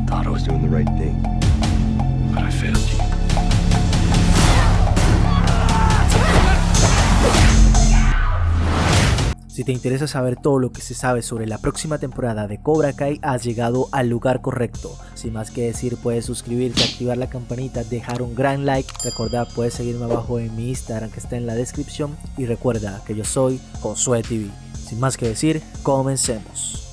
thought I was doing the right thing, but I failed you. Si te interesa saber todo lo que se sabe sobre la próxima temporada de Cobra Kai, has llegado al lugar correcto. Sin más que decir, puedes suscribirte, activar la campanita, dejar un gran like. Recuerda, puedes seguirme abajo en mi Instagram que está en la descripción. Y recuerda que yo soy Josué TV. Sin más que decir, comencemos.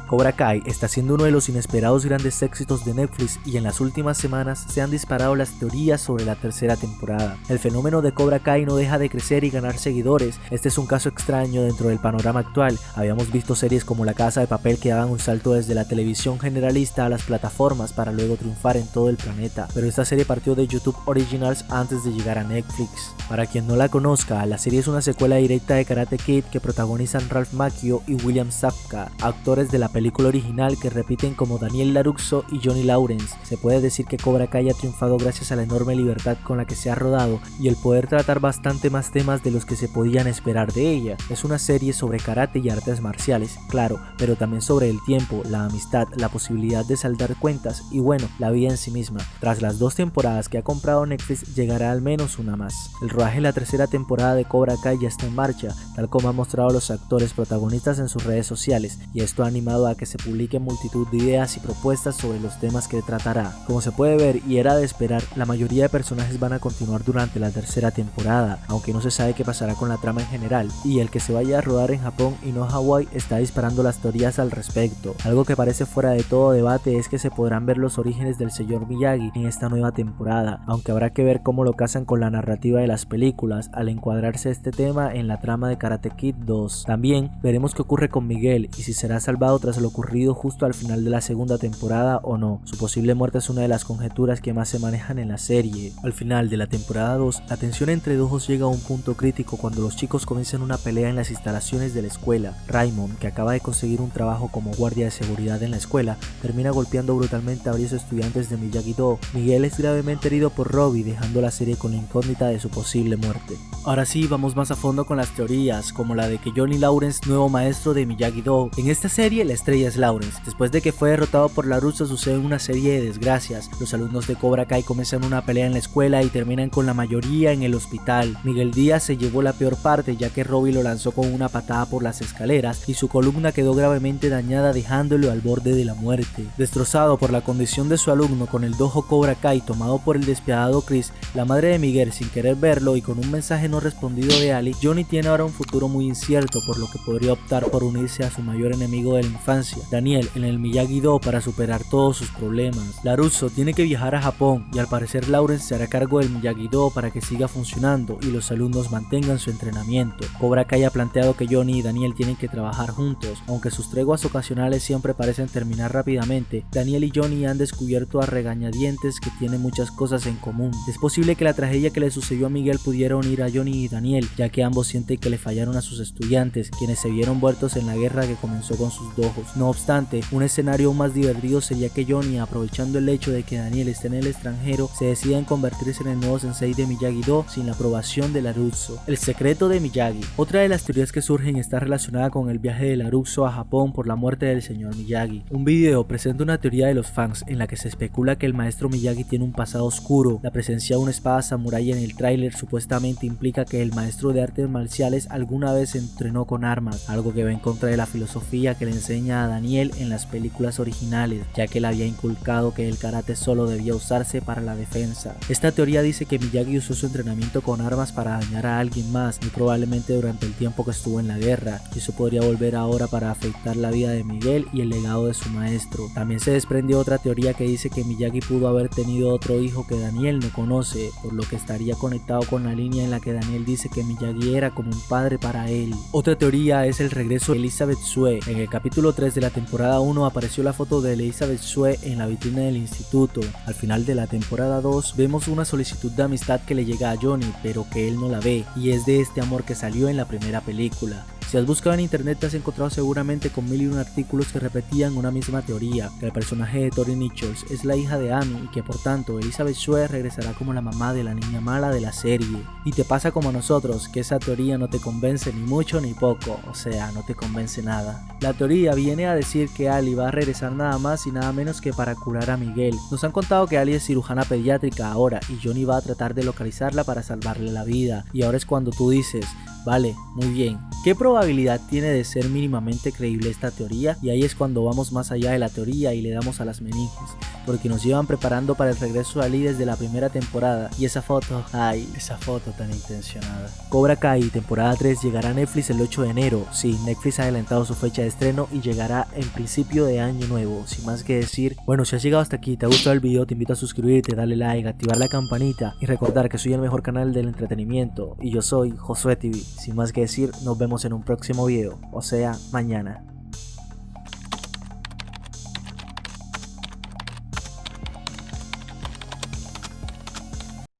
Cobra Kai está siendo uno de los inesperados grandes éxitos de Netflix y en las últimas semanas se han disparado las teorías sobre la tercera temporada. El fenómeno de Cobra Kai no deja de crecer y ganar seguidores. Este es un caso extraño dentro del panorama actual. Habíamos visto series como La Casa de Papel que daban un salto desde la televisión generalista a las plataformas para luego triunfar en todo el planeta, pero esta serie partió de YouTube Originals antes de llegar a Netflix. Para quien no la conozca, la serie es una secuela directa de Karate Kid que protagonizan Ralph Macchio y William Zabka, actores de la película original que repiten como Daniel LaRusso y Johnny Lawrence. Se puede decir que Cobra Kai ha triunfado gracias a la enorme libertad con la que se ha rodado y el poder tratar bastante más temas de los que se podían esperar de ella. Es una serie sobre karate y artes marciales, claro, pero también sobre el tiempo, la amistad, la posibilidad de saldar cuentas y bueno, la vida en sí misma. Tras las 2 temporadas que ha comprado Netflix, llegará al menos una más. El rodaje de la tercera temporada de Cobra Kai ya está en marcha, tal como han mostrado los actores protagonistas en sus redes sociales, y esto ha animado a que se publiquen multitud de ideas y propuestas sobre los temas que tratará. Como se puede ver y era de esperar, la mayoría de personajes van a continuar durante la tercera temporada, aunque no se sabe qué pasará con la trama en general, y el que se vaya a rodar en Japón y no Hawái está disparando las teorías al respecto. Algo que parece fuera de todo debate es que se podrán ver los orígenes del señor Miyagi en esta nueva temporada, aunque habrá que ver cómo lo casan con la narrativa de las películas al encuadrarse este tema en la trama de Karate Kid 2. También veremos qué ocurre con Miguel y si será salvado tras lo ocurrido justo al final de la segunda temporada o no. Su posible muerte es una de las conjeturas que más se manejan en la serie. Al final de la temporada 2, la tensión entre dos llega a un punto crítico cuando los chicos comienzan una pelea en las instalaciones de la escuela. Raymond, que acaba de conseguir un trabajo como guardia de seguridad en la escuela, termina golpeando brutalmente a varios estudiantes de Miyagi-Do. Miguel es gravemente herido por Robbie, dejando la serie con la incógnita de su posible muerte. Ahora sí, vamos más a fondo con las teorías, como la de que Johnny Lawrence, nuevo maestro de Miyagi-Do. En esta serie, la estrella es Lawrence. Después de que fue derrotado por LaRusso, sucede una serie de desgracias. Los alumnos de Cobra Kai comienzan una pelea en la escuela y terminan con la mayoría en el hospital. Miguel Díaz se llevó la peor parte, ya que Robbie lo lanzó con una patada por las escaleras y su columna quedó gravemente dañada, dejándolo al borde de la muerte. Destrozado por la condición de su alumno con el dojo Cobra Kai tomado por el despiadado Chris, la madre de Miguel, sin querer verlo y con un mensaje no respondido de Ali, Johnny tiene ahora un futuro muy incierto, por lo que podría optar por unirse a su mayor enemigo de la infancia, Daniel, en el Miyagi-Do para superar todos sus problemas. LaRusso tiene que viajar a Japón y al parecer Lawrence se hará cargo del Miyagi-Do para que siga funcionando y los alumnos mantengan su entrenamiento. Cobra Kai ha planteado que Johnny y Daniel tienen que trabajar juntos, aunque sus treguas ocasionales siempre parecen terminar rápidamente. Daniel y Johnny han descubierto a regañadientes que tienen muchas cosas en común. Es posible que la tragedia que le sucedió a Miguel pudiera unir a Johnny y Daniel, ya que ambos sienten que le fallaron a sus estudiantes, quienes se vieron envueltos en la guerra que comenzó con sus dojos. No obstante, un escenario aún más divertido sería que Johnny, aprovechando el hecho de que Daniel esté en el extranjero, se decida en convertirse en el nuevo sensei de Miyagi-Do sin la aprobación de LaRusso. El secreto de Miyagi. Otra de las teorías que surgen está relacionada con el viaje de LaRusso a Japón por la muerte del señor Miyagi. Un video presenta una teoría de los fans en la que se especula que el maestro Miyagi tiene un pasado oscuro. La presencia de una espada samurái en el tráiler supuestamente implica que el maestro de artes marciales alguna vez entrenó con armas, algo que va en contra de la filosofía que le enseña a Daniel en las películas originales, ya que le había inculcado que el karate solo debía usarse para la defensa. Esta teoría dice que Miyagi usó su entrenamiento con armas para dañar a alguien más, muy probablemente durante el tiempo que estuvo en la guerra, y eso podría volver ahora para afectar la vida de Miguel y el legado de su maestro. También se desprende otra teoría que dice que Miyagi pudo haber tenido otro hijo que Daniel no conoce, por lo que estaría conectado con la línea en la que Daniel dice que Miyagi era como un padre para él. Otra teoría es el regreso de Elizabeth Shue. En el capítulo 3 de la temporada 1 apareció la foto de Elizabeth Shue en la vitrina del instituto. Al final de la temporada 2 vemos una solicitud de amistad que le llega a Johnny, pero que él no la ve, y es de este amor que salió en la primera película. Si has buscado en internet te has encontrado seguramente con 1001 artículos que repetían una misma teoría, que el personaje de Tori Nichols es la hija de Amy y que por tanto Elizabeth Shue regresará como la mamá de la niña mala de la serie. Y te pasa como a nosotros, que esa teoría no te convence ni mucho ni poco, o sea, no te convence nada. La teoría viene a decir que Ali va a regresar nada más y nada menos que para curar a Miguel. Nos han contado que Ali es cirujana pediátrica ahora y Johnny va a tratar de localizarla para salvarle la vida. Y ahora es cuando tú dices, vale, muy bien, ¿qué probabilidad tiene de ser mínimamente creíble esta teoría? Y ahí es cuando vamos más allá de la teoría y le damos a las meninges, porque nos llevan preparando para el regreso de Ali desde la primera temporada. Y esa foto, ay, esa foto tan intencionada. Cobra Kai temporada 3 llegará a Netflix el 8 de enero. Sí, Netflix ha adelantado su fecha de estreno y llegará en principio de año nuevo. Sin más que decir, bueno, si has llegado hasta aquí, te ha gustado el video, te invito a suscribirte, darle like, activar la campanita y recordar que soy el mejor canal del entretenimiento y yo soy Josué TV. Sin más que decir, nos vemos en un próximo video, o sea, mañana.